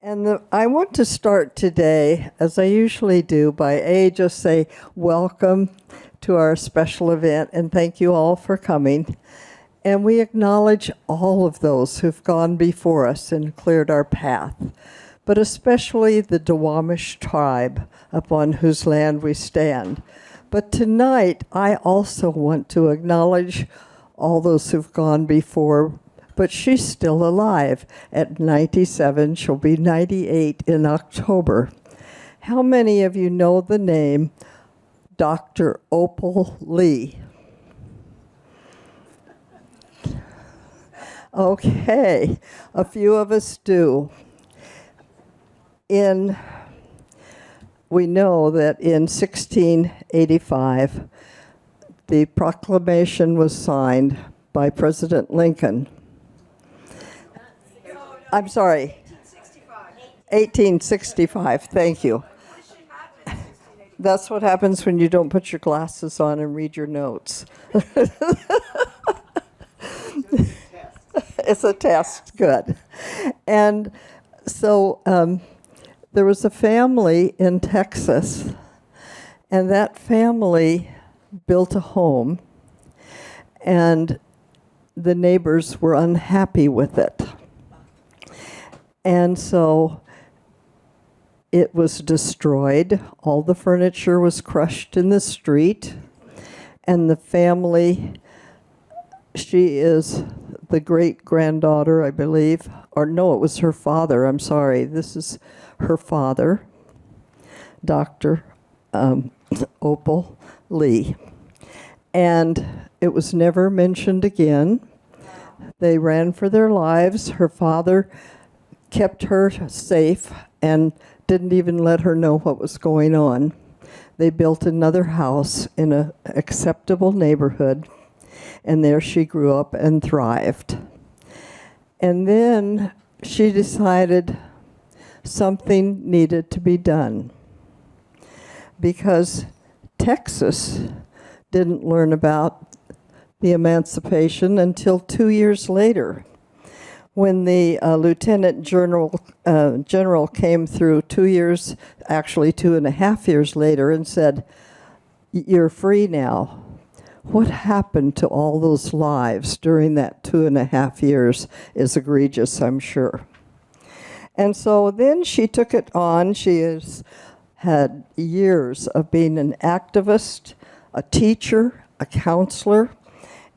I want to start today, as I usually do, by just say welcome to our special event, and thank you all for coming. And we acknowledge all of those who've gone before us and cleared our path, but especially the Duwamish tribe upon whose land we stand. But tonight, I also want to acknowledge all those who've gone before, but she's still alive at 97. She'll be 98 in October. How many of you know the name Dr. Opal Lee? Okay, a few of us do. We know that in 1685, the proclamation was signed by President Lincoln. I'm sorry, 1865, thank you. That's what happens when you don't put your glasses on and read your notes. It's a test, good. And so there was a family in Texas, and that family built a home, and the neighbors were unhappy with it. And so it was destroyed. All the furniture was crushed in the street. And the family, she is the great-granddaughter, I believe. Or no, it was her father. I'm sorry. This is her father, Dr. Opal Lee. And it was never mentioned again. They ran for their lives. Her father kept her safe and didn't even let her know what was going on. They built another house in an acceptable neighborhood, and there she grew up and thrived. And then she decided something needed to be done, because Texas didn't learn about the emancipation until 2 years later, when the Lieutenant General came through 2 years, actually 2.5 years later, and said, "You're free now." What happened to all those lives during that 2.5 years is egregious, I'm sure. And so then she took it on. She has had years of being an activist, a teacher, a counselor,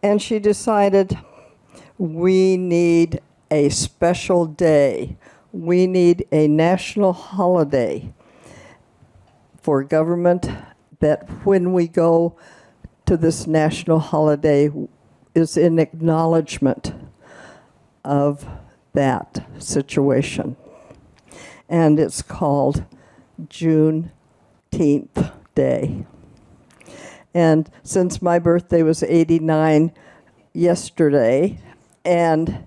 and she decided, we need a special day. We need a national holiday for government, that when we go to this national holiday is in acknowledgement of that situation. And it's called Juneteenth Day. And since my birthday was 89 yesterday, and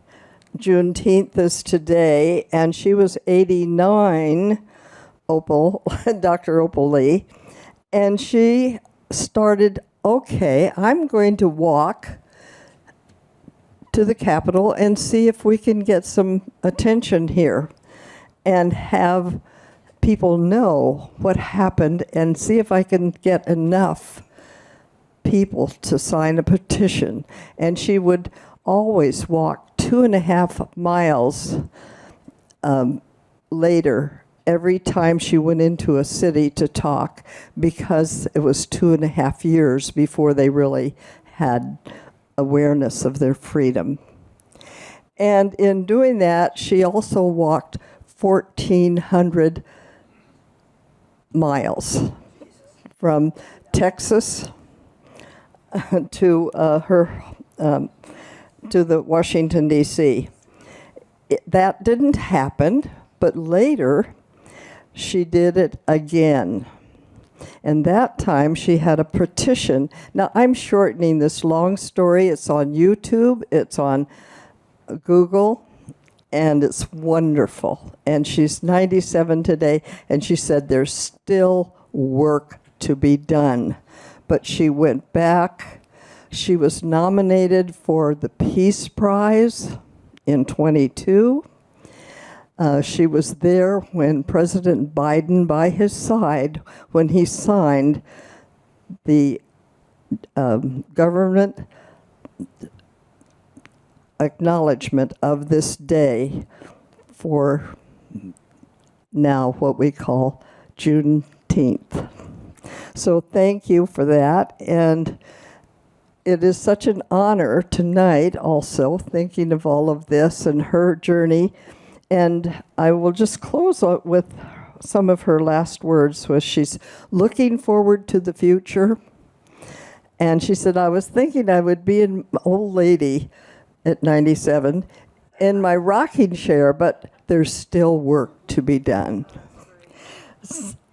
Juneteenth is today, and she was 89, Opal, Dr. Opal Lee, and she started, okay, I'm going to walk to the Capitol and see if we can get some attention here and have people know what happened, and see if I can get enough people to sign a petition. And she would always walk 2.5 miles later every time she went into a city to talk, because it was 2.5 years before they really had awareness of their freedom. And in doing that, she also walked 1,400 miles from Texas to to the Washington, D.C. That didn't happen, but later she did it again. And that time she had a petition. Now, I'm shortening this long story. It's on YouTube, it's on Google, and it's wonderful. And she's 97 today, and she said there's still work to be done. But she went back. She was nominated for the Peace Prize in 22. She was there when President Biden, by his side, when he signed the government acknowledgement of this day for now what we call Juneteenth. So thank you for that. And it is such an honor tonight also, thinking of all of this and her journey. And I will just close with some of her last words, where she's looking forward to the future. And she said, I was thinking I would be an old lady at 97 in my rocking chair, but there's still work to be done.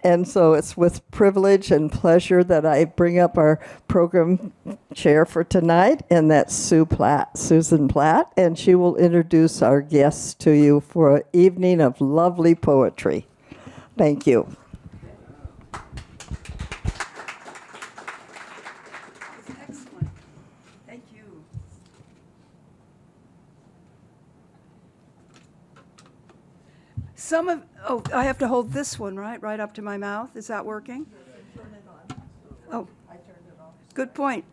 And so it's with privilege and pleasure that I bring up our program chair for tonight, and that's Susan Platt, and she will introduce our guests to you for an evening of lovely poetry. Thank you. Excellent. Thank you. I have to hold this one, right up to my mouth. Is that working? Turn it on. Oh, I turned it off. good point.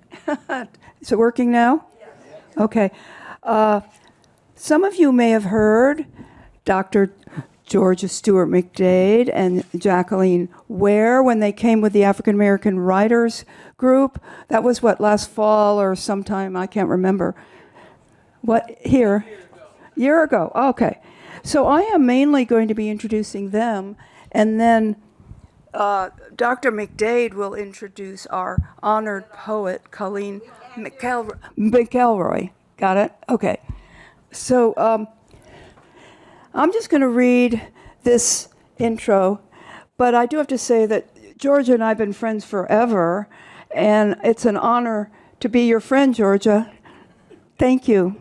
Is it working now? Yes. Okay. Some of you may have heard Dr. Georgia Stewart McDade and Jacqueline Ware when they came with the African American Writers Group. That was last fall or sometime, I can't remember. What, here? Year ago. Okay. So I am mainly going to be introducing them, and then Dr. McDade will introduce our honored poet, Colleen McElroy. Got it? Okay. So I'm just going to read this intro, but I do have to say that Georgia and I have been friends forever, and it's an honor to be your friend, Georgia. Thank you.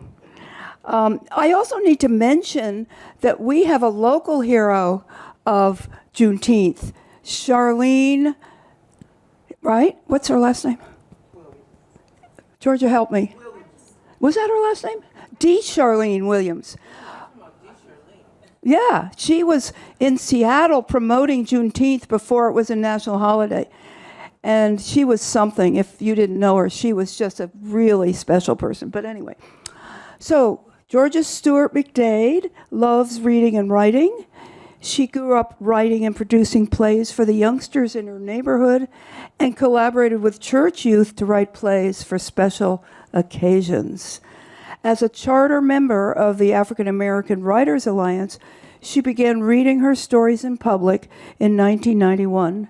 I also need to mention that we have a local hero of Juneteenth, Charlene, right? What's her last name? Georgia, help me. Williams. Was that her last name? Charlene Williams. Yeah, she was in Seattle promoting Juneteenth before it was a national holiday. And she was something. If you didn't know her, she was just a really special person. But anyway, so Georgia Stewart McDade loves reading and writing. She grew up writing and producing plays for the youngsters in her neighborhood and collaborated with church youth to write plays for special occasions. As a charter member of the African American Writers Alliance, she began reading her stories in public in 1991.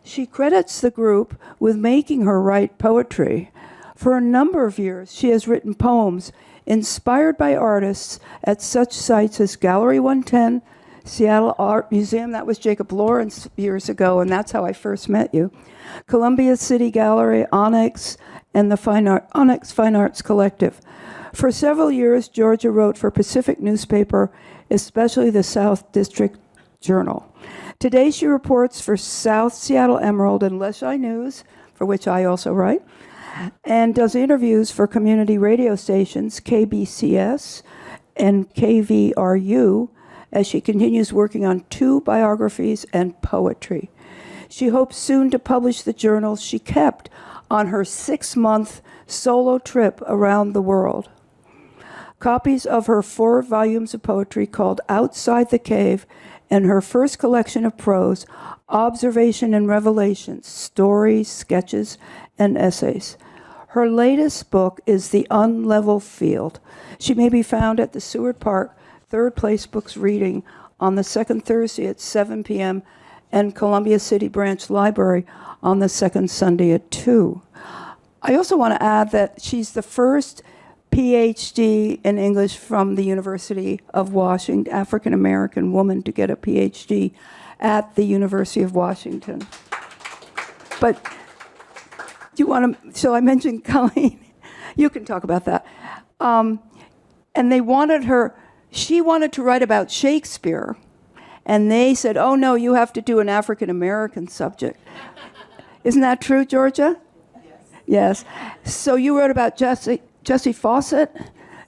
She credits the group with making her write poetry. For a number of years, she has written poems inspired by artists at such sites as Gallery 110, Seattle Art Museum, that was Jacob Lawrence years ago, and that's how I first met you, Columbia City Gallery, Onyx, and the Onyx Fine Arts Collective. For several years, Georgia wrote for Pacific newspaper, especially the South District Journal. Today, she reports for South Seattle Emerald and Leschi News, for which I also write, and does interviews for community radio stations, KBCS and KVRU, as she continues working on 2 biographies and poetry. She hopes soon to publish the journals she kept on her 6-month solo trip around the world. Copies of her 4 volumes of poetry called Outside the Cave and her first collection of prose, Observation and Revelations, stories, sketches, and essays. Her latest book is The Unlevel Field. She may be found at the Seward Park Third Place Books Reading on the second Thursday at 7 p.m. and Columbia City Branch Library on the second Sunday at 2. I also want to add that she's the first PhD in English from the University of Washington, African-American woman to get a PhD at the University of Washington. But do you want to, shall I mention Colleen? You can talk about that. And they wanted her, she wanted to write about Shakespeare, and they said, oh no, you have to do an African-American subject. Isn't that true, Georgia? Yes. So you wrote about Jessie Fawcett,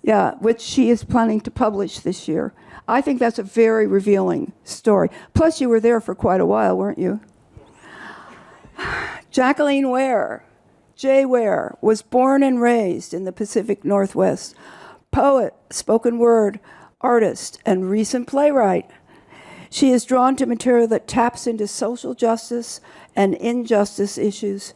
yeah, which she is planning to publish this year. I think that's a very revealing story. Plus, you were there for quite a while, weren't you? Jacqueline Ware, J. Ware, was born and raised in the Pacific Northwest. Poet, spoken word, artist, and recent playwright. She is drawn to material that taps into social justice and injustice issues.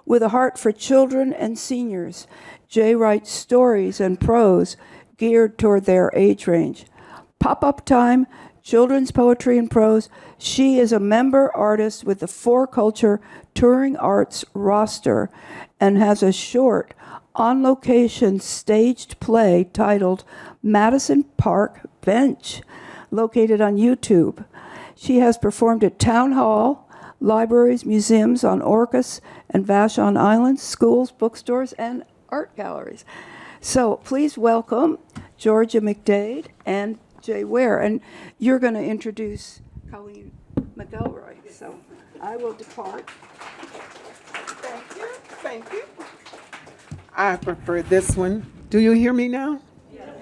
With a heart for children and seniors, Jay writes stories and prose geared toward their age range. Pop-up time, children's poetry and prose. She is a member artist with the Four Culture Touring Arts roster and has a short, on-location staged play titled Madison Park Bench, located on YouTube. She has performed at Town Hall, libraries, museums on Orcas and Vashon Islands, schools, bookstores, and art galleries. So please welcome Georgia McDade and Jay Ware. And you're going to introduce Colleen McElroy. So I will depart. Thank you. Thank you. I prefer this one. Do you hear me now? Yes.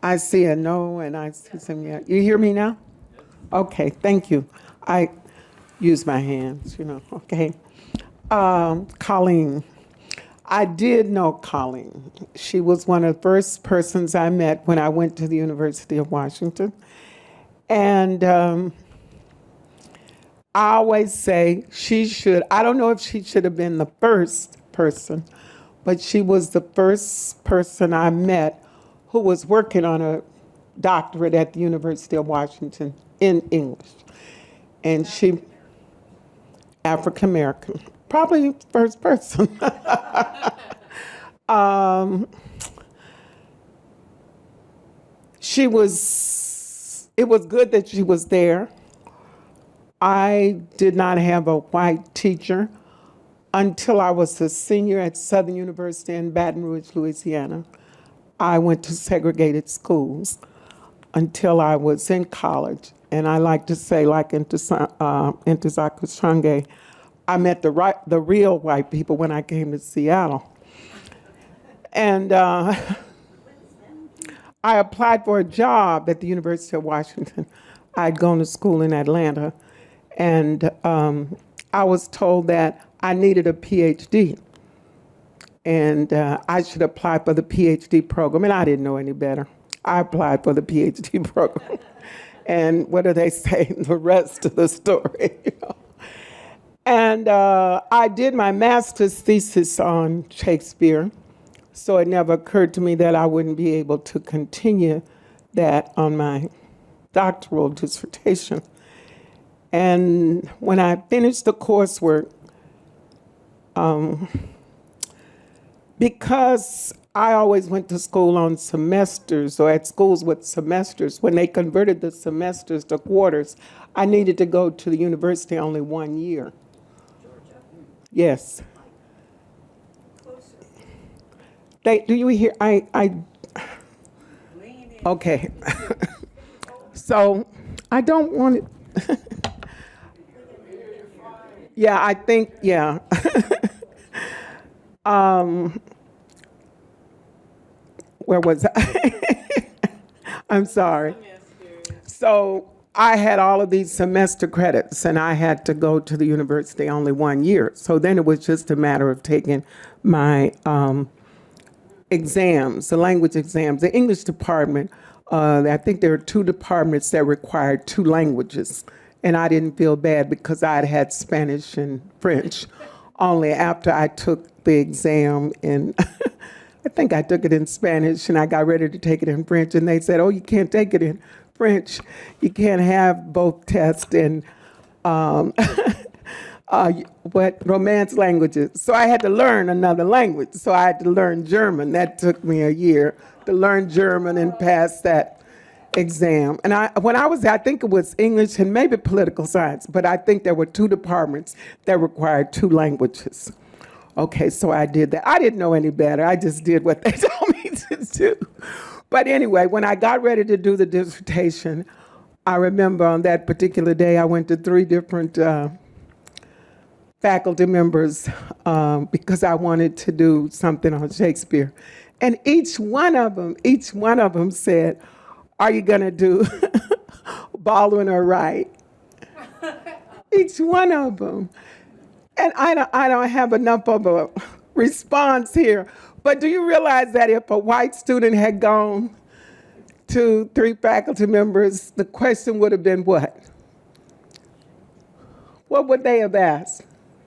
I see a no and I see some yeah. You hear me now? Okay, thank you. I use my hands, okay. Colleen. I did know Colleen. She was one of the first persons I met when I went to the University of Washington. And I always say I don't know if she should have been the first person, but she was the first person I met who was working on a doctorate at the University of Washington in English. And she, African American, probably the first person. It was good that she was there. I did not have a white teacher until I was a senior at Southern University in Baton Rouge, Louisiana. I went to segregated schools until I was in college. And I like to say, like Ntozake, I met the real white people when I came to Seattle. And I applied for a job at the University of Washington. I'd gone to school in Atlanta. And I was told that I needed a PhD. And I should apply for the PhD program. And I didn't know any better. I applied for the PhD program. And what do they say? The rest of the story. And I did my master's thesis on Shakespeare. So it never occurred to me that I wouldn't be able to continue that on my doctoral dissertation. And when I finished the coursework, because I always went to school on semesters or at schools with semesters, when they converted the semesters to quarters, I needed to go to the university only 1 year. Georgia? Yes. Closer. Do you hear? Okay. So I don't want it. Yeah, I think, yeah. Where was I? I'm sorry. So I had all of these semester credits, and I had to go to the university only 1 year. So then it was just a matter of taking my exams, the language exams. The English department, I think there are 2 departments that required 2 languages. And I didn't feel bad because I'd had Spanish and French only after I took the exam in, I think I took it in Spanish and I got ready to take it in French. And they said, oh, you can't take it in French. You can't have both tests in Romance languages. So I had to learn another language. So I had to learn German. That took me a year to learn German and pass that exam. And when I was there, I think it was English and maybe political science, but I think there were 2 departments that required 2 languages. Okay, so I did that. I didn't know any better. I just did what they told me to do. But anyway, when I got ready to do the dissertation, I remember on that particular day, I went to 3 different faculty members because I wanted to do something on Shakespeare. And each one of them said, Are you going to do Baldwin or Wright? Each one of them. And I don't have enough of a response here. But do you realize that if a white student had gone to 3 faculty members, the question would have been what? What would they have asked?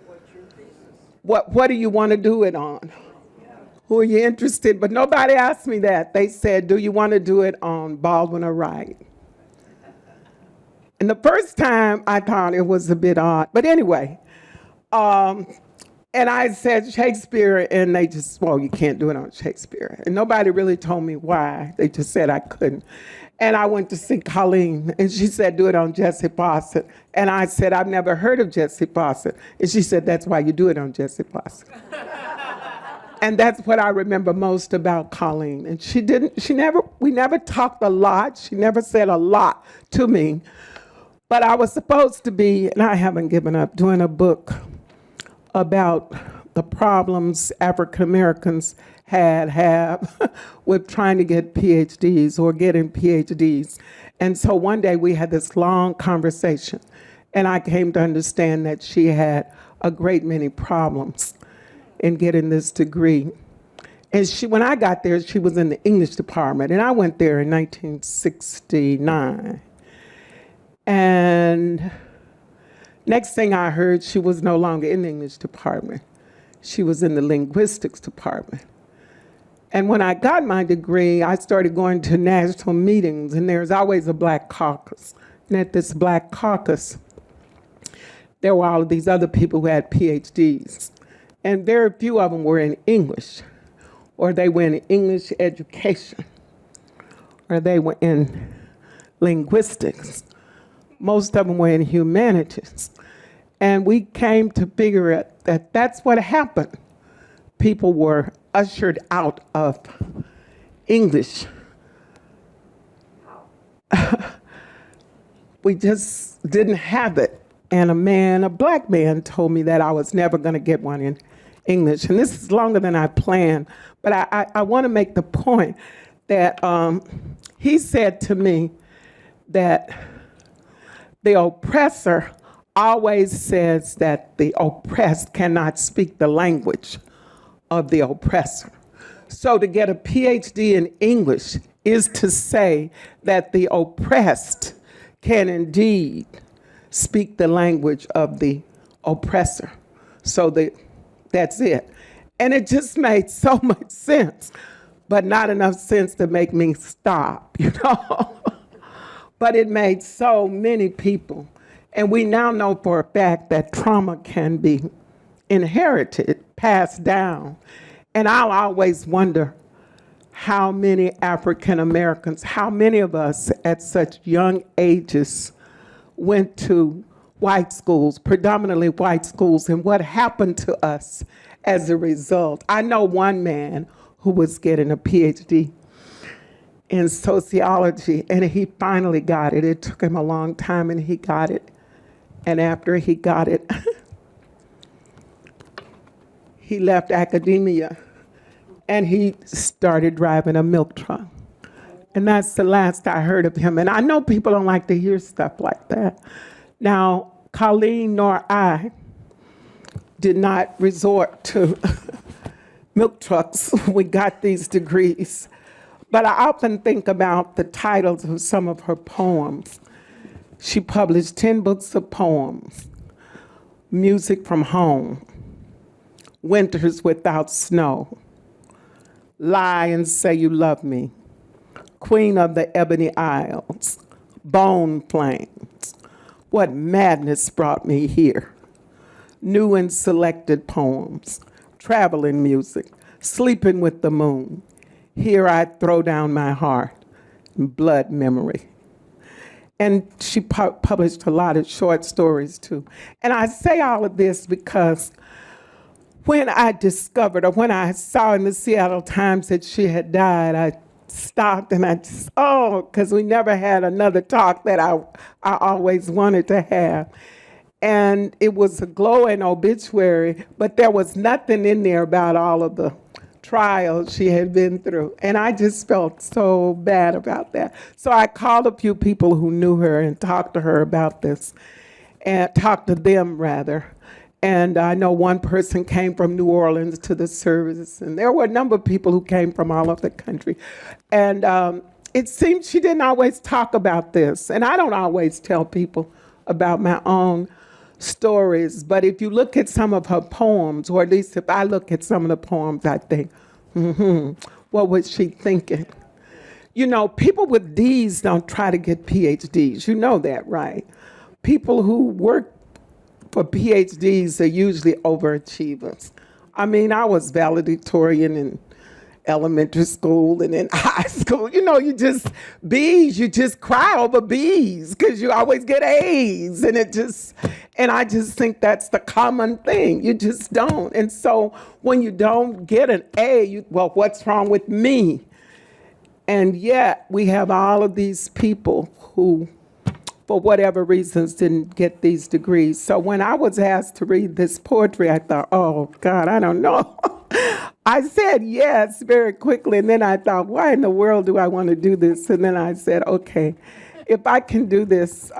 What's your thesis? What do you want to do it on? Who are you interested? But nobody asked me that. They said, do you want to do it on Baldwin or Wright? And the first time I thought it was a bit odd. But anyway, and I said Shakespeare, and they just, well, you can't do it on Shakespeare. And nobody really told me why. They just said I couldn't. And I went to see Colleen, and she said, do it on Jessie Fawcett. And I said, I've never heard of Jessie Fawcett. And she said, that's why you do it on Jessie Fawcett. And that's what I remember most about Colleen. And we never talked a lot. She never said a lot to me. But I was supposed to be, and I haven't given up, doing a book about the problems African Americans have with trying to get PhDs or getting PhDs. And so one day we had this long conversation, and I came to understand that she had a great many problems in getting this degree. And when I got there, she was in the English department, and I went there in 1969. And next thing I heard, she was no longer in the English department. She was in the linguistics department. And when I got my degree, I started going to national meetings, and there's always a Black caucus. And at this Black caucus, there were all of these other people who had PhDs. And very few of them were in English, or they were in English education, or they were in linguistics. Most of them were in humanities. And we came to figure out that that's what happened. People were ushered out of English. We just didn't have it. And a Black man told me that I was never going to get one in English. And this is longer than I planned. But I want to make the point that he said to me that the oppressor always says that the oppressed cannot speak the language of the oppressor. So to get a PhD in English is to say that the oppressed can indeed speak the language of the oppressor. So that's it. And it just made so much sense, but not enough sense to make me stop, you know? But it made so many people. And we now know for a fact that trauma can be inherited, passed down. And I'll always wonder how many African Americans, how many of us at such young ages went to white schools, predominantly white schools, and what happened to us as a result. I know one man who was getting a PhD in sociology, and he finally got it. It took him a long time, and he got it. And after he got it, he left academia, and he started driving a milk truck. And that's the last I heard of him. And I know people don't like to hear stuff like that. Now, Colleen nor I did not resort to milk trucks when we got these degrees. But I often think about the titles of some of her poems. She published 10 books of poems: Music from Home, Winters Without Snow, Lie and Say You Love Me, Queen of the Ebony Isles, Bone Flames, What Madness Brought Me Here, New and Selected Poems, Traveling Music, Sleeping with the Moon, Here I Throw Down My Heart, Blood Memory. And she published a lot of short stories too. And I say all of this because when I discovered, or when I saw in the Seattle Times that she had died, I stopped and I just, because we never had another talk that I always wanted to have. And it was a glowing obituary, but there was nothing in there about all of the trials she had been through. And I just felt so bad about that. So I called a few people who knew her and talked to her about this, and talked to them rather. And I know one person came from New Orleans to the service, and there were a number of people who came from all over the country. And it seemed she didn't always talk about this. And I don't always tell people about my own stories, but if you look at some of her poems, or at least if I look at some of the poems, I think, what was she thinking? You know, people with D's don't try to get PhDs. You know that, right? People who work for PhDs are usually overachievers. I mean, I was valedictorian in elementary school and in high school. You know, you just cry over B's because you always get A's, and I just think that's the common thing. You just don't. And so when you don't get an A, well, what's wrong with me? And yet we have all of these people who, for whatever reasons, didn't get these degrees. So when I was asked to read this poetry, I thought, oh, God, I don't know. I said yes very quickly, and then I thought, why in the world do I want to do this? And then I said, okay, if I can do this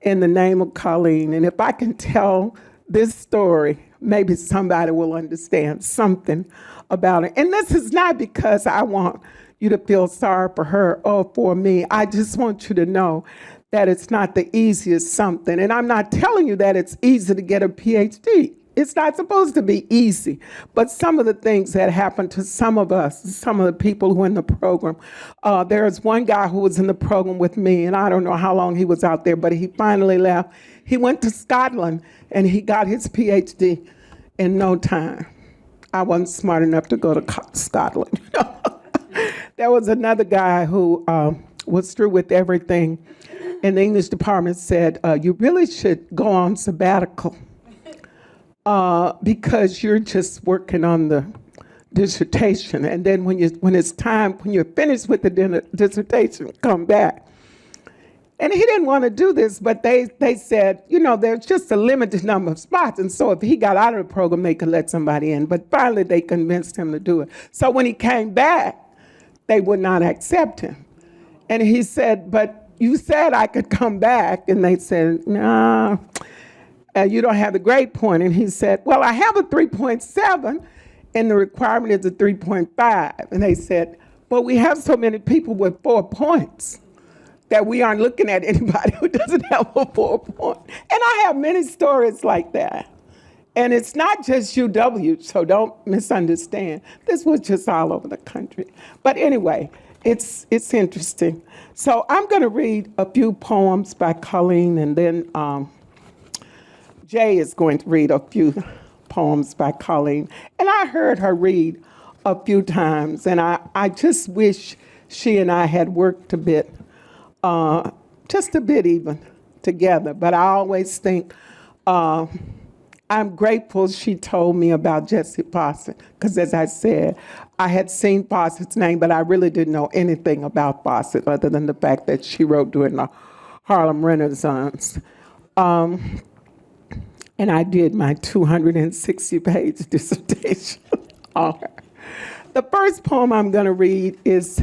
in the name of Colleen, and if I can tell this story, maybe somebody will understand something about it. And this is not because I want you to feel sorry for her or for me. I just want you to know that it's not the easiest something. And I'm not telling you that it's easy to get a PhD. It's not supposed to be easy. But some of the things that happened to some of us, some of the people who are in the program, there's one guy who was in the program with me, and I don't know how long he was out there, but he finally left. He went to Scotland, and he got his PhD in no time. I wasn't smart enough to go to Scotland. There was another guy who was through with everything, and the English department said, you really should go on sabbatical. Because you're just working on the dissertation, and then when it's time, when you're finished with the dissertation, come back. And he didn't want to do this, but they said, you know, there's just a limited number of spots, and so if he got out of the program, they could let somebody in. But finally, they convinced him to do it. So when he came back, they would not accept him. And he said, but you said I could come back, and they said, no. You don't have the grade point. And he said, well, I have a 3.7, and the requirement is a 3.5. And they said, but we have so many people with 4 points that we aren't looking at anybody who doesn't have a 4 point. And I have many stories like that. And it's not just UW, so don't misunderstand. This was just all over the country. But anyway, it's interesting. So I'm going to read a few poems by Colleen, and then Jay is going to read a few poems by Colleen. And I heard her read a few times, and I just wish she and I had worked a bit, just a bit even, together. But I always think I'm grateful she told me about Jessie Fawcett, because as I said, I had seen Fawcett's name, but I really didn't know anything about Fawcett other than the fact that she wrote during the Harlem Renaissance. And I did my 260-page dissertation on her. The first poem I'm going to read is,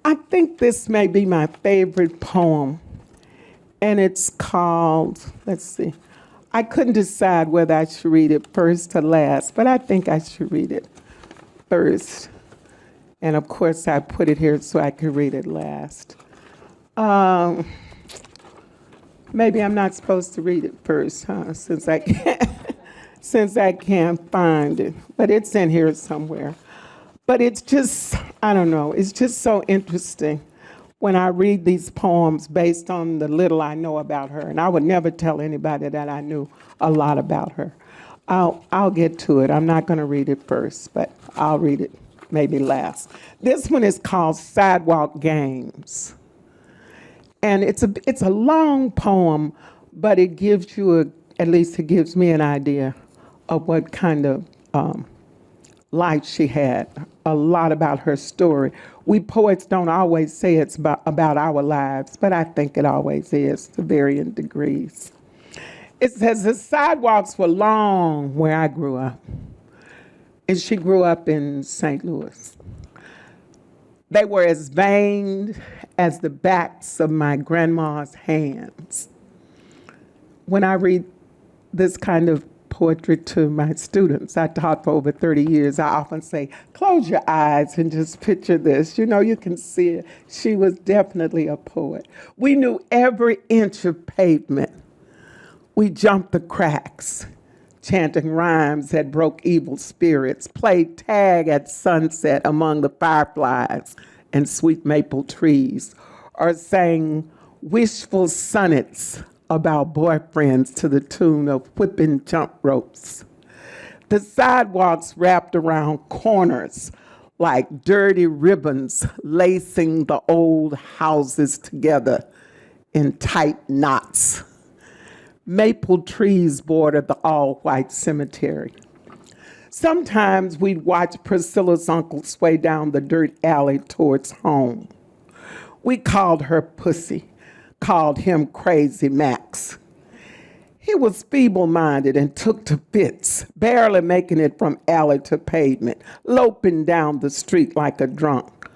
I think this may be my favorite poem, and it's called, let's see, I couldn't decide whether I should read it first or last, but I think I should read it first. And of course, I put it here so I could read it last. Maybe I'm not supposed to read it first, huh? Since I can't find it. But it's in here somewhere. But it's just, I don't know, it's just so interesting when I read these poems based on the little I know about her. And I would never tell anybody that I knew a lot about her. I'll get to it. I'm not going to read it first, but I'll read it maybe last. This one is called Sidewalk Games. And it's a long poem, but it gives you, at least it gives me an idea of what kind of life she had, a lot about her story. We poets don't always say it's about our lives, but I think it always is to varying and she grew up in St. Louis. They were as veined as the backs of my grandma's hands. When I read this kind of poetry to my students, I taught for over 30 years, I often say, close your eyes and just picture this. You know, you can see it. She was definitely a poet. We knew every inch of pavement. We jumped the cracks, chanting rhymes that broke evil spirits, played tag at sunset among the fireflies and sweet maple trees, or sang wishful sonnets about boyfriends to the tune of whipping jump ropes. The sidewalks wrapped around corners like dirty ribbons lacing the old houses together in tight knots. Maple trees bordered the all-white cemetery. Sometimes we'd watch Priscilla's uncle sway down the dirt alley towards home. We called her Pussy, called him Crazy Max. He was feeble-minded and took to fits, barely making it from alley to pavement, loping down the street like a drunk.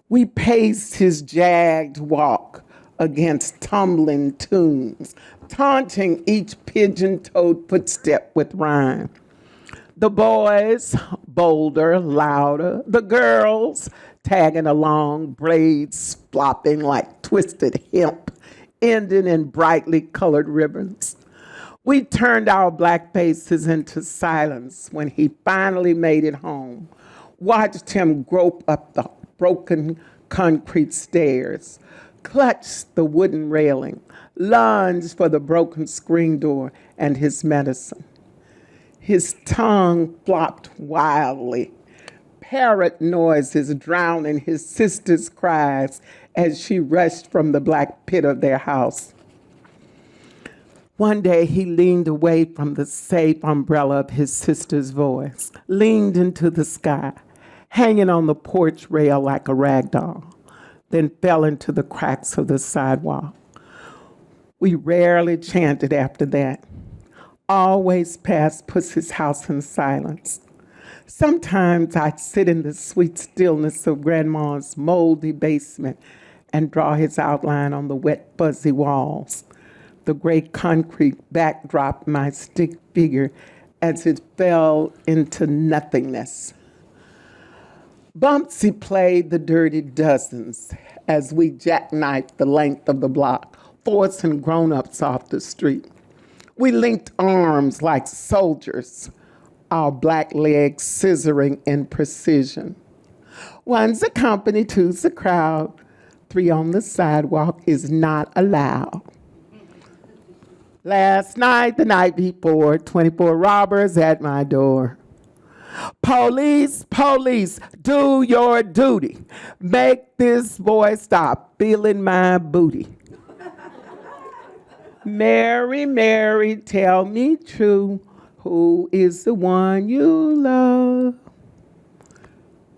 We paced his jagged walk against tumbling tunes, taunting each pigeon-toed footstep with rhyme. The boys, bolder, louder. The girls, tagging along, braids flopping like twisted hemp, ending in brightly colored ribbons. We turned our black faces into silence when he finally made it home, watched him grope up the broken concrete stairs, clutched the wooden railing, lunged for the broken screen door and his medicine. His tongue flopped wildly, parrot noises drowning his sister's cries as she rushed from the black pit of their house. One day he leaned away from the safe umbrella of his sister's voice, leaned into the sky, hanging on the porch rail like a rag doll, then fell into the cracks of the sidewalk. We rarely chanted after that. Always passed Pussy's house in silence. Sometimes I'd sit in the sweet stillness of Grandma's moldy basement and draw his outline on the wet, fuzzy walls. The gray concrete backdropped my stick figure as it fell into nothingness. Bumpsy played the dirty dozens as we jackknifed the length of the block, forcing grown-ups off the street. We linked arms like soldiers, our black legs scissoring in precision. One's a company, two's a crowd. 3 on the sidewalk is not allowed. Last night, the night before, 24 robbers at my door. Police, police, do your duty. Make this boy stop feeling my booty. Mary, Mary, tell me true, who is the one you love?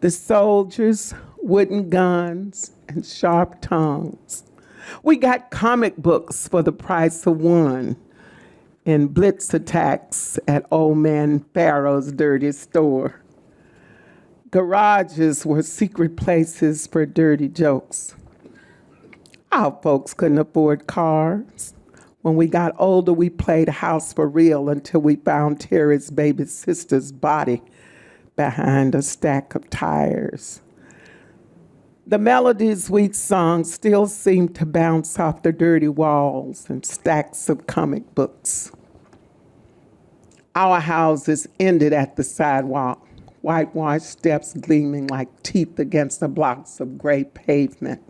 The soldiers, wooden guns, and sharp tongues. We got comic books for the price of one in blitz attacks at Old Man Pharaoh's dirty store. Garages were secret places for dirty jokes. Our folks couldn't afford cars. When we got older, we played house for real until we found Terry's baby sister's body behind a stack of tires. The melodies we'd sung still seemed to bounce off the dirty walls and stacks of comic books. Our houses ended at the sidewalk, whitewashed steps gleaming like teeth against the blocks of gray pavement.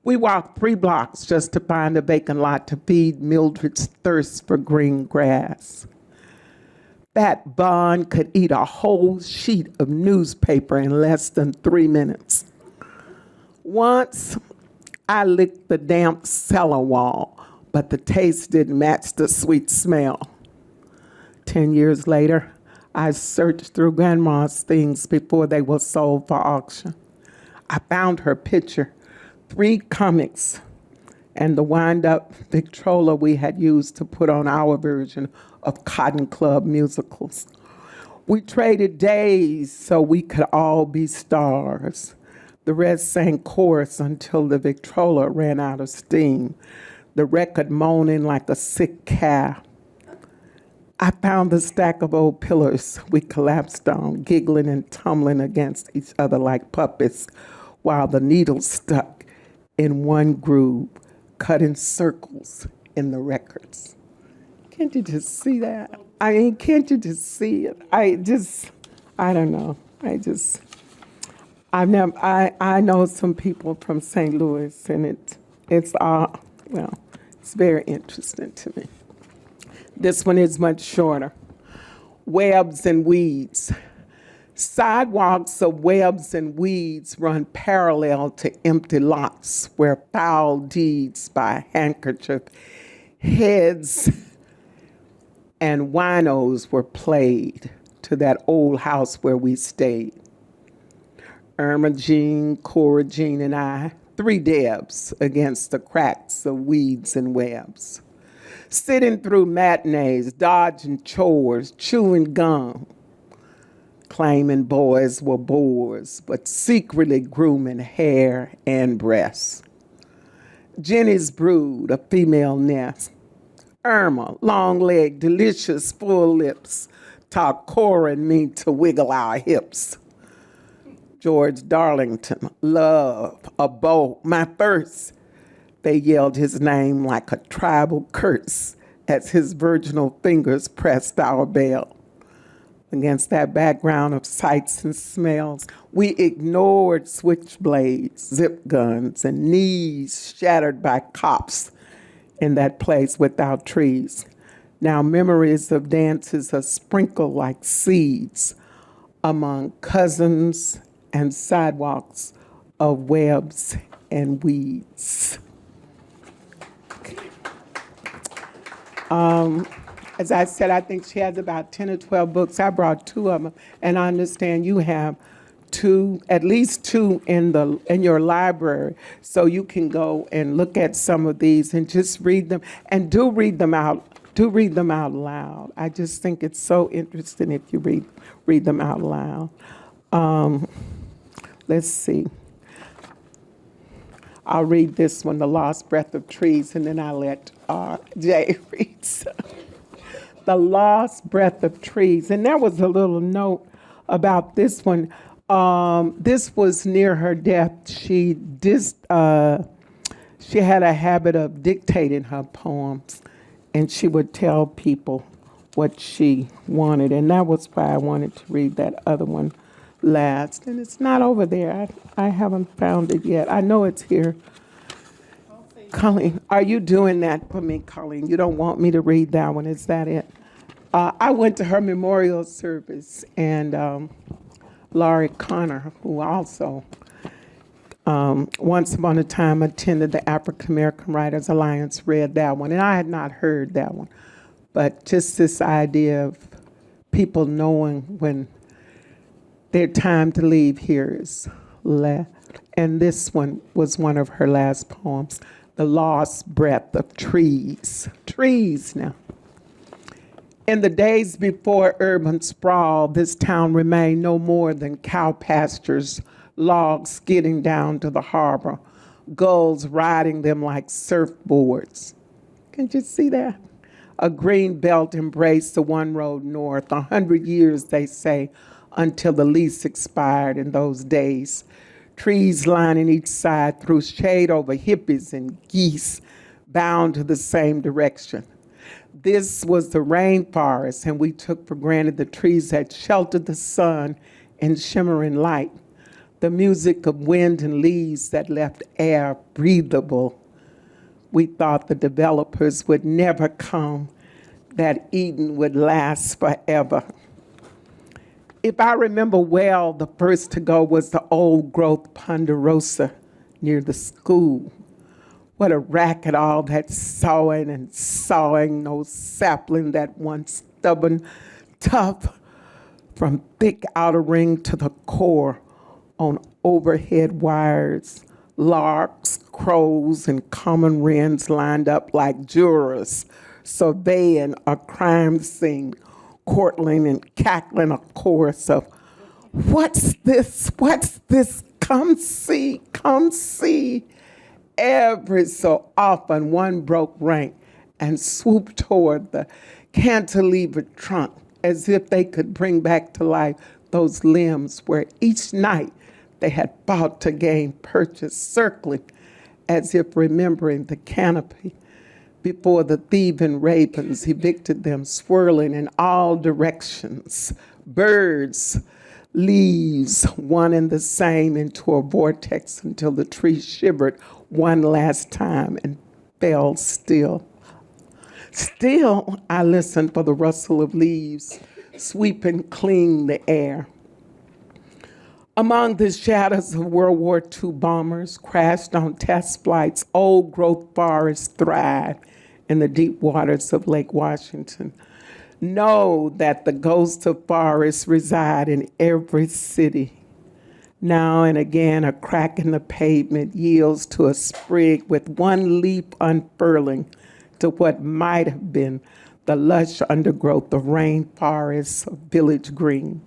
We walked 3 blocks just to find a vacant lot to feed Mildred's thirst for green grass. Fat Bond could eat a whole sheet of newspaper in less than 3 minutes. Once, I licked the damp cellar wall, but the taste didn't match the sweet smell. 10 years later, I searched through Grandma's things before they were sold for auction. I found her picture, 3 comics, and the wind-up Victrola we had used to put on our version of Cotton Club musicals. We traded days so we could all be stars. The rest sang chorus until the Victrola ran out of steam, the record moaning like a sick calf. I found the stack of old pillars we collapsed on, giggling and tumbling against each other like puppets, while the needle stuck in one groove, cutting circles in the records. Can't you just see that? I mean, can't you just see it? I don't know. I know some people from St. Louis, and it's very interesting to me. This one is much shorter. Webs and weeds. Sidewalks of webs and weeds run parallel to empty lots where foul deeds by handkerchief, heads, and winos were played to that old house where we stayed. Irma Jean, Cora Jean, and I, 3 Debs against the cracks of weeds and webs. Sitting through matinees, dodging chores, chewing gum, claiming boys were bores, but secretly grooming hair and breasts. Jenny's brood, a female nest. Irma, long-legged, delicious, full lips, taught Cora and me to wiggle our hips. George Darlington, love, a beau, my first. They yelled his name like a tribal curse as his virginal fingers pressed our bell. Against that background of sights and smells, we ignored switchblades, zip guns, and knees shattered by cops in that place without trees. Now memories of dances are sprinkled like seeds among cousins and sidewalks of webs and weeds. As I said, I think she has about 10 or 12 books. I brought 2 of them, and I understand you have at least two in your library, so you can go and look at some of these and just read them, and do read them out loud. I just think it's so interesting if you read them out loud. Let's see. I'll read this one, The Lost Breath of Trees, and then I'll let Jay read some. The Lost Breath of Trees. And there was a little note about this one. This was near her death. She had a habit of dictating her poems, and she would tell people what she wanted. And that was why I wanted to read that other one last. And it's not over there. I haven't found it yet. I know it's here. Colleen, are you doing that for me, Colleen? You don't want me to read that one, is that it? I went to her memorial service, and Laurie Connor, who also once upon a time attended the African American Writers Alliance, read that one, and I had not heard that one. But just this idea of people knowing when their time to leave here is left. And this one was one of her last poems, The Lost Breath of Trees. Trees now. In the days before urban sprawl, this town remained no more than cow pastures, logs skidding down to the harbor, gulls riding them like surfboards. Can you see that? A green belt embraced the one road north, 100 years, they say, until the lease expired in those days. Trees lining each side threw shade over hippies and geese bound to the same direction. This was the rainforest, and we took for granted the trees that sheltered the sun in shimmering light, the music of wind and leaves that left air breathable. We thought the developers would never come, that Eden would last forever. If I remember well, the first to go was the old-growth ponderosa near the school. What a racket, all that sawing and sawing, no sapling that once stubborn, tough, from thick outer ring to the core on overhead wires, larks, crows, and common wrens lined up like jurors, surveying a crime scene, chortling and cackling a chorus of, "What's this? What's this? Come see, come see." Every so often, one broke rank and swooped toward the cantilevered trunk as if they could bring back to life those limbs where each night they had fought to gain purchase, circling as if remembering the canopy before the thieving ravens evicted them, swirling in all directions. Birds, leaves, one and the same, into a vortex until the tree shivered one last time and fell still. Still, I listened for the rustle of leaves sweeping clean the air. Among the shadows of World War II bombers crashed on test flights, old growth forests thrive in the deep waters of Lake Washington. Know that the ghosts of forests reside in every city. Now and again, a crack in the pavement yields to a sprig with one leaf unfurling to what might have been the lush undergrowth of rainforests of village green.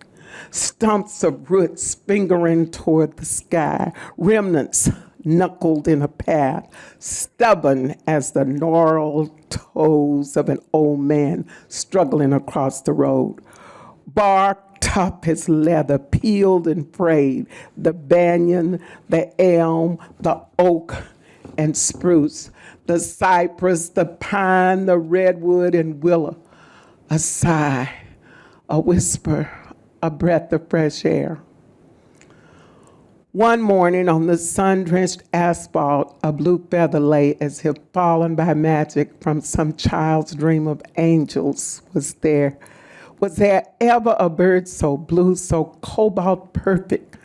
Stumps of roots fingering toward the sky, remnants knuckled in a path, stubborn as the gnarled toes of an old man struggling across the road. Bark tough as leather, peeled and frayed, the banyan, the elm, the oak, and spruce, the cypress, the pine, the redwood, and willow. A sigh, a whisper, a breath of fresh air. One morning on the sun-drenched asphalt, a blue feather lay as if fallen by magic from some child's dream of angels was there. Was there ever a bird so blue, so cobalt perfect,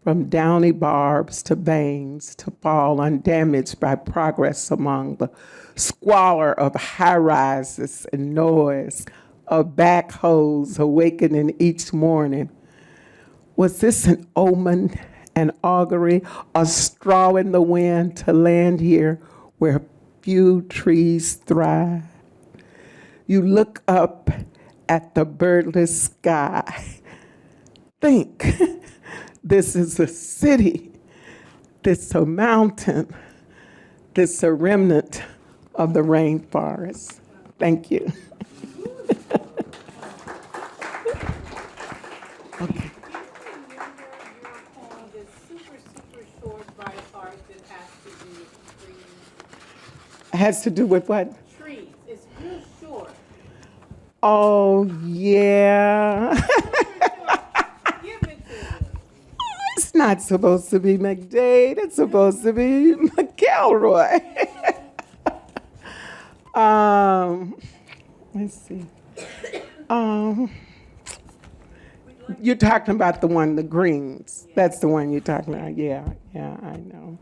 from downy barbs to veins, to fall undamaged by progress among the squalor of high-rises and noise of backhoes awakening each morning? Was this an omen, an augury, a straw in the wind to land here where few trees thrive? You look up at the birdless sky. Think, this is a city, this a mountain, this a remnant of the rainforest. Thank you. Okay. Has to do with what? Trees. It's real short. Oh, yeah. Give it to me. It's not supposed to be McDade. It's supposed to be McElroy. Let's see. You're talking about the one, the greens. That's the one you're talking about. Yeah, I know.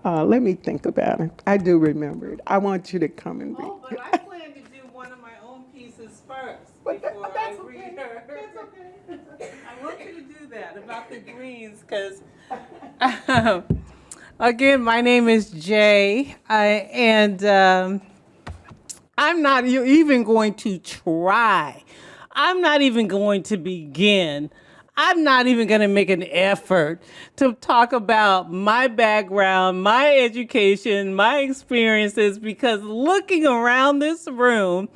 Let me think about it. I do remember it. I want you to come and read. Oh, but I plan to do one of my own pieces first before I read her. That's okay. I want you to do that about the greens because, again, my name is Jay, and I'm not even going to try. I'm not even going to begin. I'm not even going to make an effort to talk about my background, my education, my experiences, because looking around this room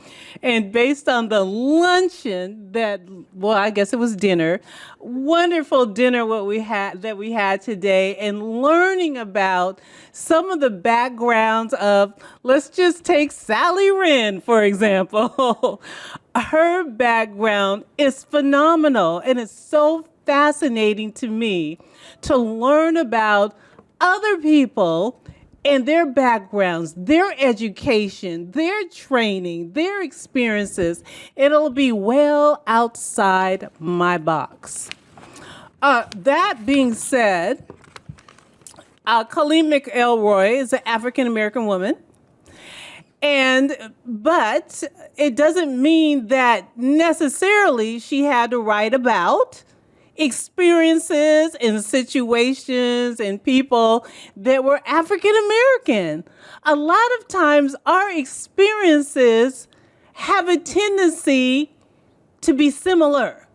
and based on the luncheon I guess it was dinner, wonderful dinner that we had today, and learning about some of the backgrounds of, let's just take Sally Wren, for example. Her background is phenomenal, and it's so fascinating to me to learn about other people and their backgrounds, their education, their training, their experiences. It'll be well outside my box. That being said, Colleen McElroy is an African-American woman. But it doesn't mean that necessarily she had to write about experiences and situations and people that were African American. A lot of times our experiences have a tendency to be similar.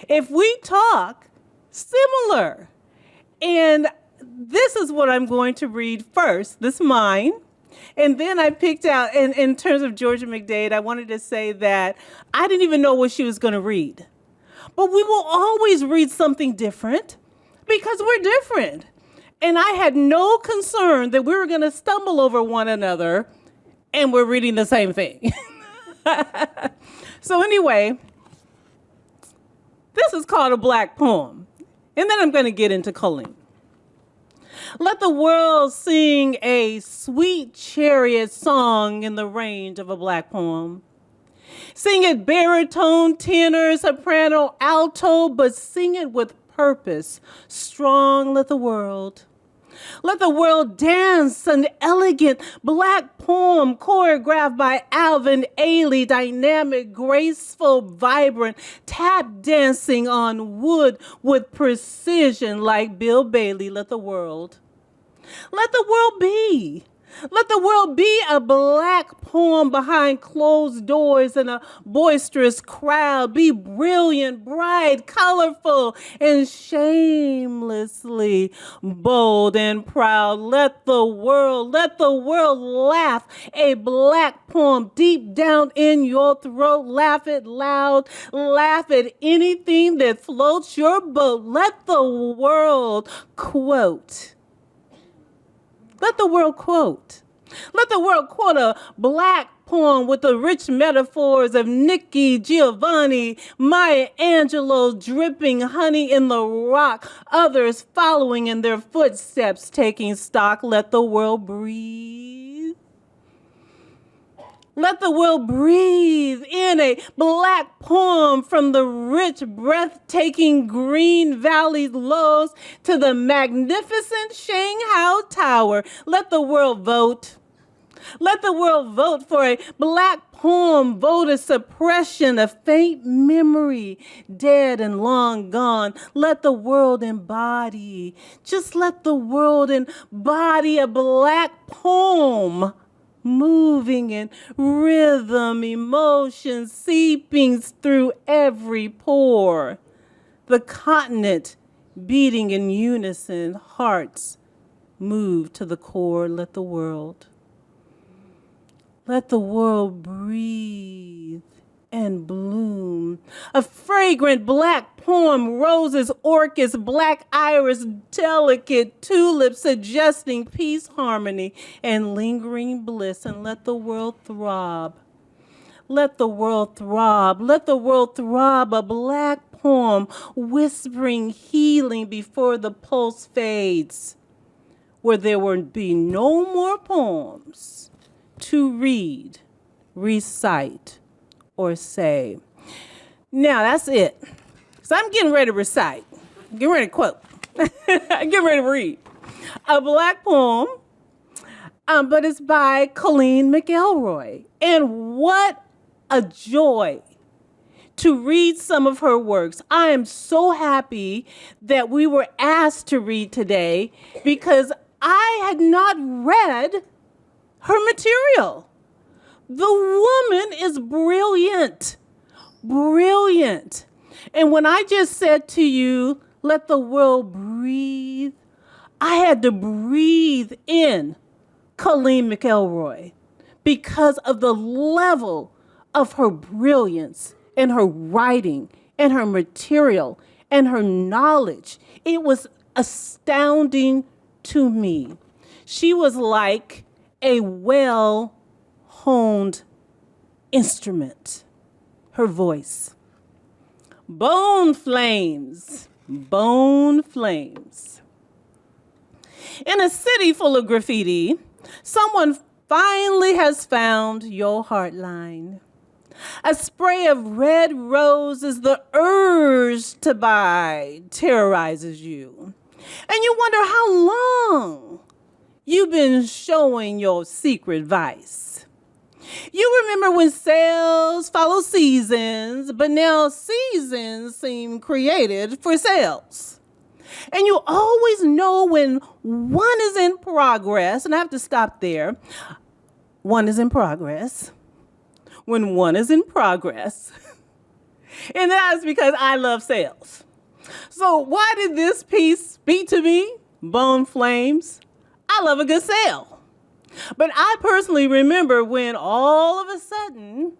If we talk similar, and this is what I'm going to read first, this mine. And then I picked out, in terms of Georgia McDade, I wanted to say that I didn't even know what she was going to read. But we will always read something different because we're different. And I had no concern that we were going to stumble over one another and we're reading the same thing. So anyway, this is called a Black poem. And then I'm going to get into Colleen. Let the world sing a sweet chariot song in the range of a Black poem. Sing it baritone, tenor, soprano, alto, but sing it with purpose. Strong, let the world. Let the world dance an elegant Black poem choreographed by Alvin Ailey, dynamic, graceful, vibrant, tap dancing on wood with precision like Bill Bailey. Let the world. Let the world be. Let the world be a Black poem behind closed doors in a boisterous crowd. Be brilliant, bright, colorful, and shamelessly bold and proud. Let the world laugh. A Black poem deep down in your throat. Laugh it loud. Laugh at anything that floats your boat. Let the world quote. Let the world quote. Let the world quote a Black poem with the rich metaphors of Nikki Giovanni, Maya Angelou dripping honey in the rock, others following in their footsteps, taking stock. Let the world breathe. Let the world breathe in a Black poem from the rich, breathtaking Green Valley lows to the magnificent Shanghai Tower. Let the world vote. Let the world vote for a Black poem, voter suppression, a faint memory, dead and long gone. Let the world embody, just let the world embody a Black poem. Moving in rhythm, emotion seeping through every pore. The continent beating in unison, hearts move to the core. Let the world breathe and bloom. A fragrant Black poem, roses, orchids, black iris, delicate tulips suggesting peace, harmony, and lingering bliss. And let the world throb. Let the world throb. Let the world throb. A Black poem whispering healing before the pulse fades, where there will be no more poems to read, recite, or say. Now that's it. So I'm getting ready to recite, getting ready to quote, getting ready to read a Black poem, but it's by Colleen McElroy. And what a joy to read some of her works. I am so happy that we were asked to read today because I had not read her material. The woman is brilliant, brilliant. And when I just said to you, let the world breathe, I had to breathe in Colleen McElroy because of the level of her brilliance and her writing and her material and her knowledge. It was astounding to me. She was like a well-honed instrument, her voice. Bone flames, bone flames. In a city full of graffiti, someone finally has found your heartline. A spray of red roses, the urge to buy terrorizes you. And you wonder how long you've been showing your secret vice. You remember when sales follow seasons, but now seasons seem created for sales. And you always know when one is in progress, and I have to stop there. One is in progress. When one is in progress, And that is because I love sales. So why did this piece speak to me? Bone Flames. I love a good sale. But I personally remember when all of a sudden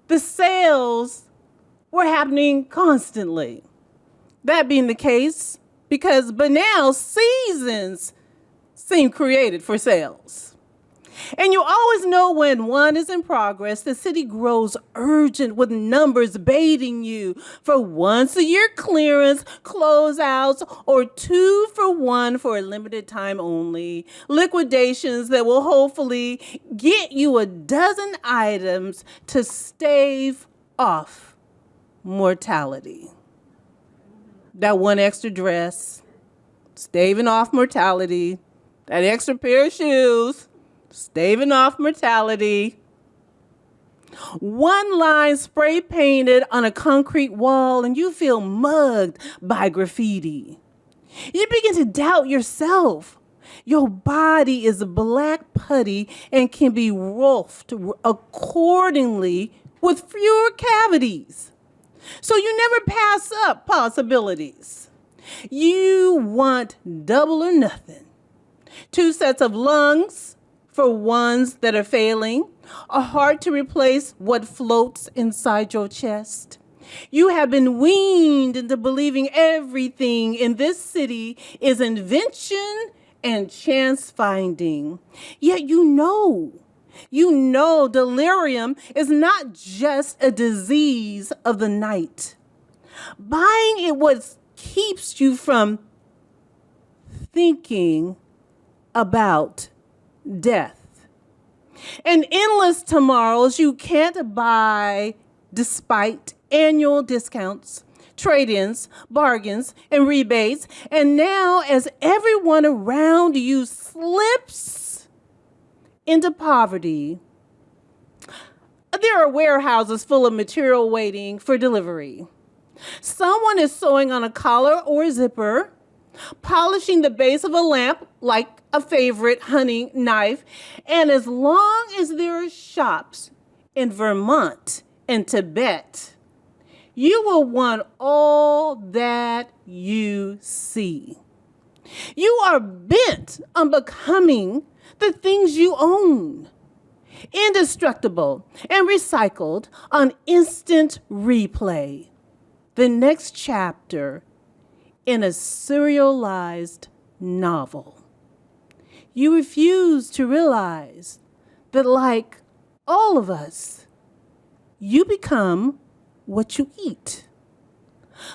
the sales were happening constantly. That being the case, because by now seasons seem created for sales. And you always know when one is in progress, the city grows urgent with numbers baiting you for once a year clearance, closeouts, or 2 for 1 for a limited time only. Liquidations that will hopefully get you a dozen items to stave off mortality. That one extra dress, staving off mortality. That extra pair of shoes, staving off mortality. One line spray painted on a concrete wall and you feel mugged by graffiti. You begin to doubt yourself. Your body is black putty and can be roughed accordingly with fewer cavities. So you never pass up possibilities. You want double or nothing. 2 sets of lungs for ones that are failing, a heart to replace what floats inside your chest. You have been weaned into believing everything in this city is invention and chance finding. Yet you know delirium is not just a disease of the night. Buying it what keeps you from thinking about death. And endless tomorrows you can't buy despite annual discounts, trade-ins, bargains, and rebates. And now as everyone around you slips into poverty, there are warehouses full of material waiting for delivery. Someone is sewing on a collar or a zipper, polishing the base of a lamp like a favorite hunting knife. And as long as there are shops in Vermont and Tibet, you will want all that you see. You are bent on becoming the things you own, indestructible and recycled on instant replay. The next chapter in a serialized novel. You refuse to realize that, like all of us, you become what you eat.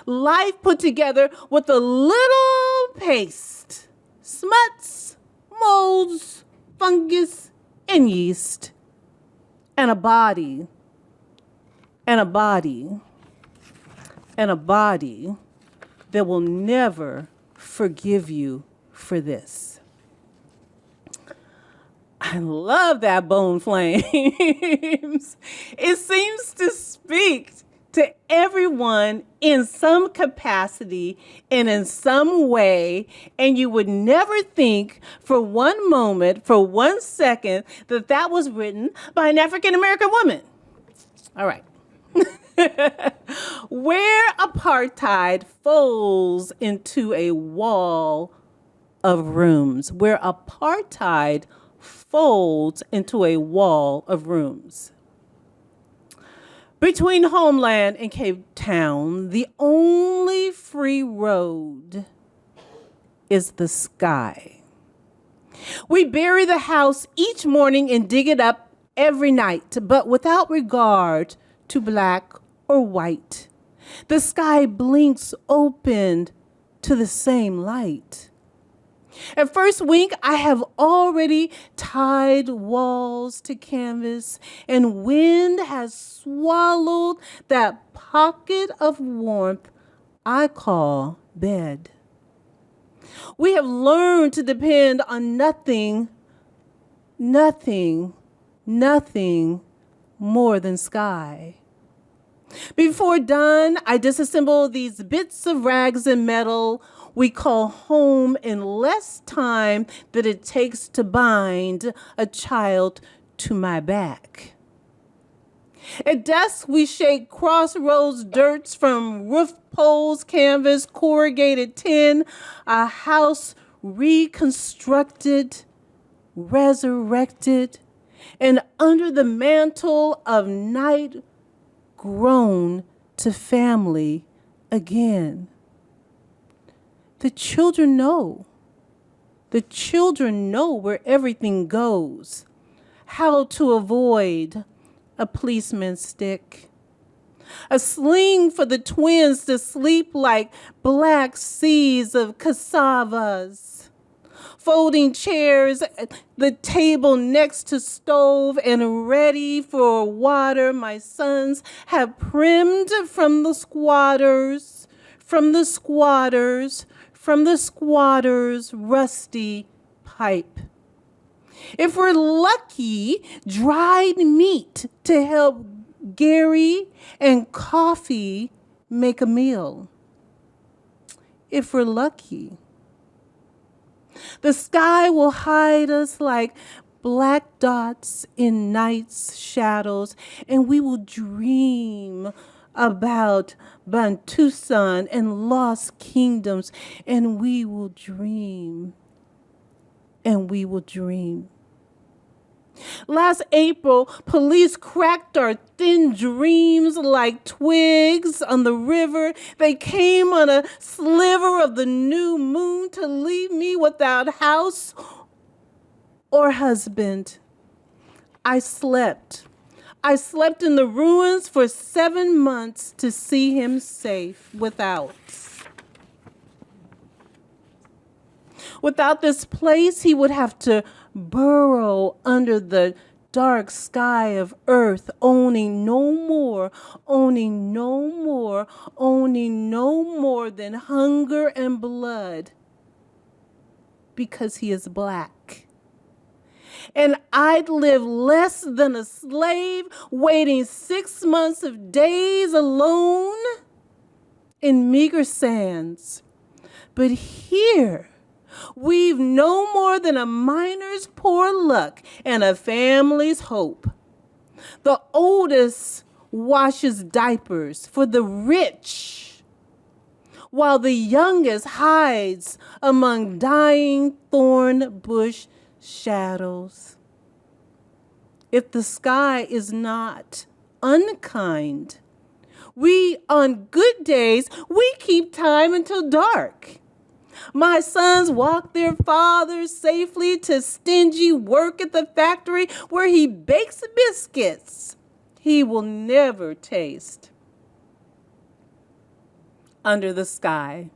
Life put together with a little paste, smuts, molds, fungus, and yeast, and a body, and a body, and a body that will never forgive you for this. I love that, Bone Flames. It seems to speak to everyone in some capacity and in some way, and you would never think for one moment, for 1 second, that that was written by an African-American woman. All right. Where apartheid folds into a wall of rooms. Where apartheid folds into a wall of rooms. Between Homeland and Cape Town, the only free road is the sky. We bury the house each morning and dig it up every night, but without regard to black or white. The sky blinks open to the same light. At first wink, I have already tied walls to canvas, and wind has swallowed that pocket of warmth I call bed. We have learned to depend on nothing more than sky. Before dawn, I disassemble these bits of rags and metal we call home in less time than it takes to bind a child to my back. At dusk, we shake crossroads dirts from roof poles, canvas, corrugated tin, a house reconstructed, resurrected, and under the mantle of night grown to family again. The children know. The children know where everything goes, how to avoid a policeman's stick, a sling for the twins to sleep like black seas of cassavas, folding chairs at the table next to stove and ready for water my sons have primmed from the squatters, from the squatters, from the squatters' rusty pipe. If we're lucky, dried meat to help Gary and coffee make a meal. If we're lucky. The sky will hide us like black dots in night's shadows, and we will dream about Bantusan and lost kingdoms, and we will dream, and we will dream. Last April, police cracked our thin dreams like twigs on the river. They came on a sliver of the new moon to leave me without house or husband. I slept. I slept in the ruins for 7 months to see him safe without. Without this place, he would have to burrow under the dark sky of earth, owning no more, owning no more, owning no more than hunger and blood, because he is black. And I'd live less than a slave, waiting 6 months of days alone in meager sands. But here, we've no more than a miner's poor luck and a family's hope. The oldest washes diapers for the rich, while the youngest hides among dying thorn bush shadows. If the sky is not unkind, we, on good days, we keep time until dark. My sons walk their fathers safely to stingy work at the factory where he bakes biscuits he will never taste under the sky.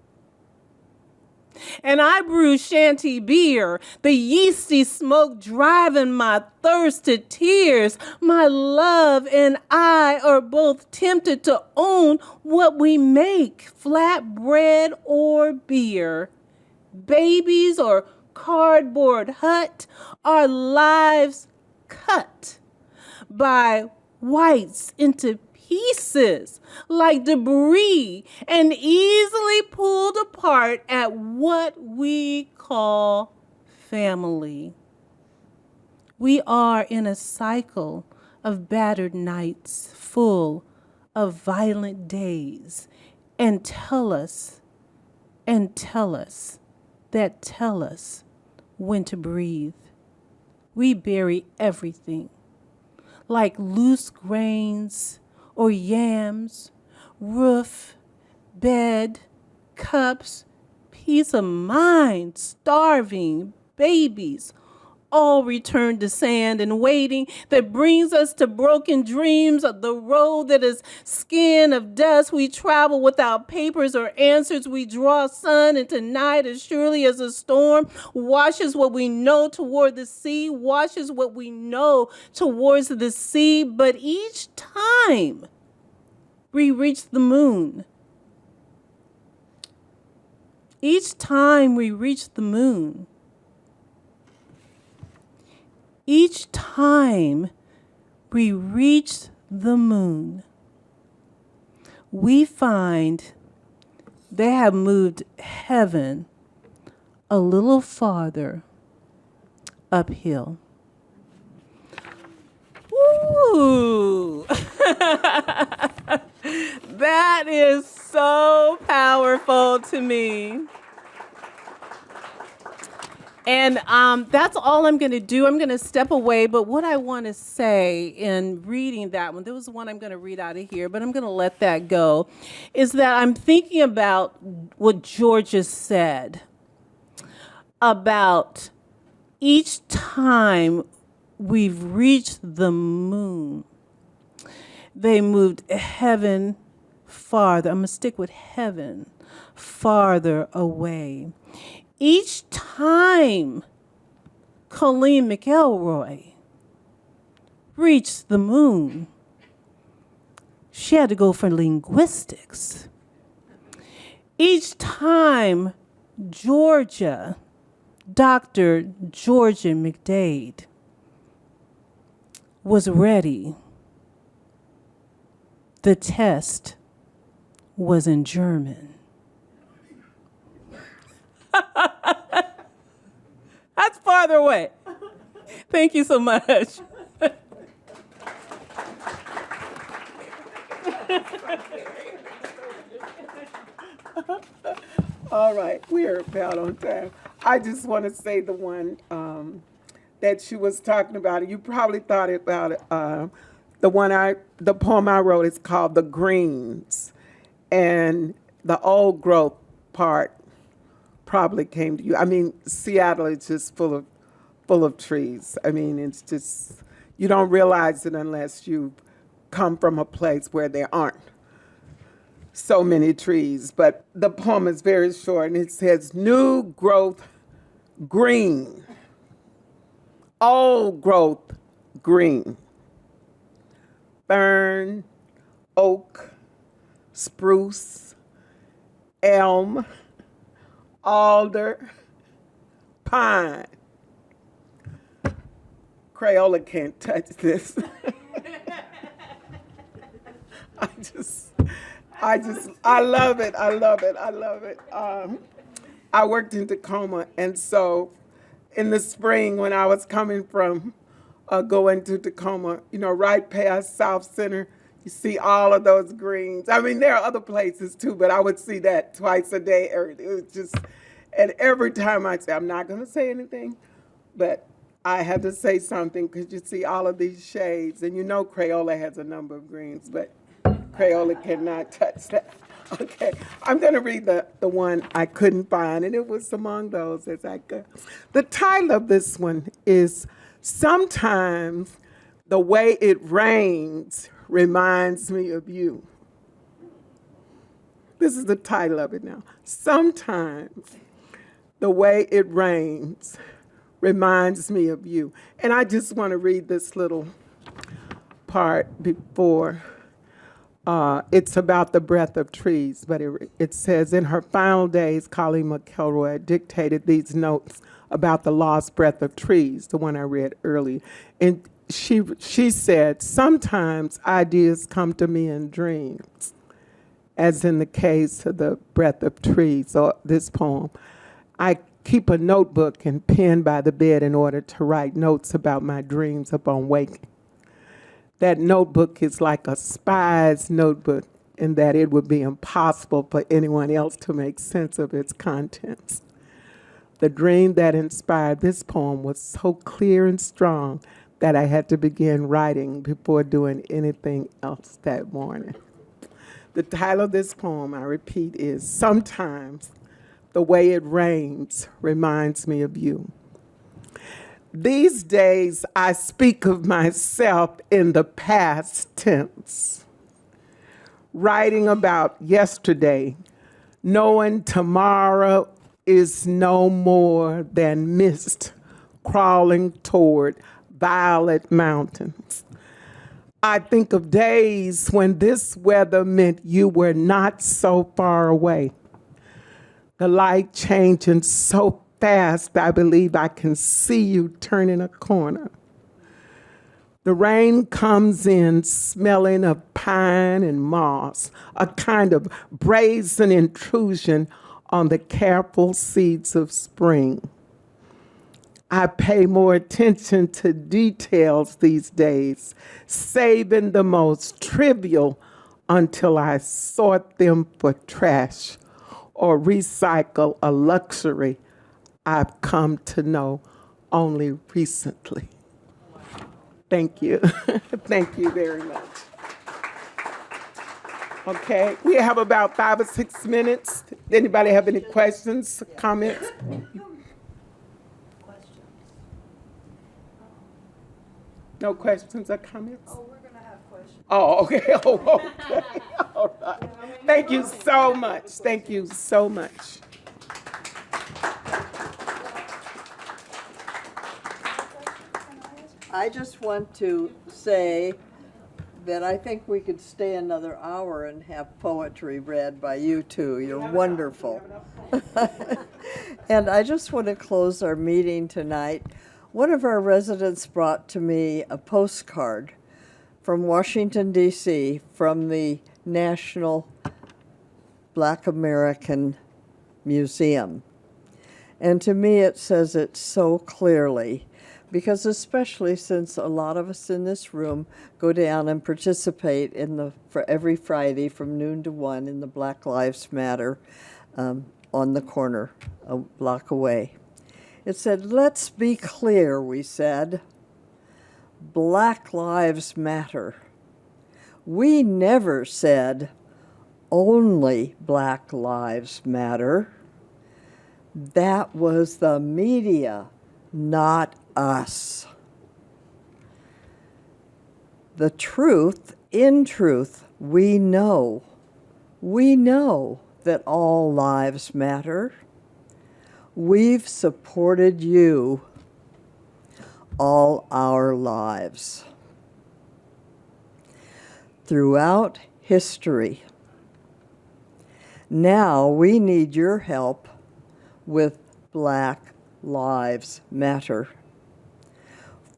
And I brew shanty beer, the yeasty smoke driving my thirst to tears. My love and I are both tempted to own what we make, flatbread or beer, babies or cardboard hut, our lives cut by whites into pieces like debris and easily pulled apart at what we call family. We are in a cycle of battered nights full of violent days and tell us when to breathe. We bury everything like loose grains or yams, roof, bed, cups, peace of mind, starving, babies, all returned to sand and waiting that brings us to broken dreams of the road that is skin of dust. We travel without papers or answers. We draw sun into night as surely as a storm washes what we know toward the sea, washes what we know towards the sea. But each time we reach the moon, each time we reach the moon, each time we reach the moon, we find they have moved heaven a little farther uphill. Ooh. That is so powerful to me. And that's all I'm going to do. I'm going to step away. But what I want to say in reading that one, there was one I'm going to read out of here, but I'm going to let that go, is that I'm thinking about what Georgia said about each time we've reached the moon, they moved heaven farther. I'm going to stick with heaven, farther away. Each time Colleen McElroy reached the moon, she had to go for linguistics. Each time Dr. Georgia McDade was ready, the test was in German. That's farther away. Thank you so much. All right, we're about on time. I just want to say the one that she was talking about. You probably thought about it. The poem I wrote is called "The Greens," and the old growth part probably came to you. I mean, Seattle is just full of trees. I mean, it's just, you don't realize it unless you come from a place where there aren't so many trees. But the poem is very short, and it says, "New growth green, old growth green, fern, oak, spruce, elm, alder, pine." Crayola can't touch this. I love it. I love it. I love it. I worked in Tacoma, and so in the spring when I was coming from going to Tacoma, right past South Center, you see all of those greens. I mean, there are other places too, but I would see that twice a day. It was just, and every time I'd say, I'm not going to say anything, but I had to say something because you see all of these shades, and Crayola has a number of greens, but Crayola cannot touch that. Okay, I'm going to read the one I couldn't find, and it was among those as I go. The title of this one is "Sometimes the Way It Rains Reminds Me of You." This is the title of it now. Sometimes the way it rains reminds me of you. And I just want to read this little part before. It's about the breath of trees, but it says, in her final days, Colleen McElroy dictated these notes about the lost breath of trees, the one I read earlier. And she said, sometimes ideas come to me in dreams, as in the case of the breath of trees, or this poem. I keep a notebook and pen by the bed in order to write notes about my dreams upon waking. That notebook is like a spy's notebook in that it would be impossible for anyone else to make sense of its contents. The dream that inspired this poem was so clear and strong that I had to begin writing before doing anything else that morning. The title of this poem, I repeat, is "Sometimes the Way It Rains Reminds Me of You." These days, I speak of myself in the past tense, writing about yesterday, knowing tomorrow is no more than mist crawling toward violet mountains. I think of days when this weather meant you were not so far away. The light changing so fast, I believe I can see you turning a corner. The rain comes in smelling of pine and moss, a kind of brazen intrusion on the careful seeds of spring. I pay more attention to details these days, saving the most trivial until I sort them for trash or recycle a luxury I've come to know only recently. Thank you. Thank you very much. Okay, we have about 5 or 6 minutes. Anybody have any questions, comments? No questions or comments? Oh, we're going to have questions. Oh, okay. Oh, okay. All right. Thank you so much. Thank you so much. I just want to say that I think we could stay another hour and have poetry read by you two. You're wonderful. And I just want to close our meeting tonight. One of our residents brought to me a postcard from Washington, D.C., from the National Black American Museum. And to me, it says it so clearly, because especially since a lot of us in this room go down and participate for every Friday from noon to 1 in the Black Lives Matter on the corner, a block away. It said, "Let's be clear," we said, "Black lives matter." We never said only Black lives matter. That was the media, not us. The truth, in truth, we know that all lives matter. We've supported you all our lives. Throughout history. Now we need your help with Black Lives Matter.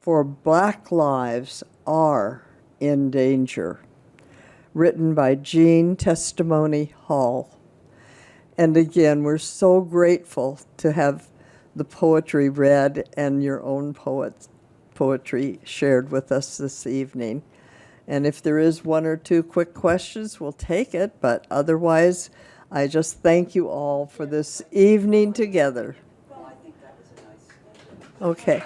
For Black lives are in danger. Written by Jean Testimony Hall. And again, we're so grateful to have the poetry read and your own poetry shared with us this evening. And if there is 1 or 2 quick questions, we'll take it. But otherwise, I just thank you all for this evening together. Well, I think that was a nice. Okay.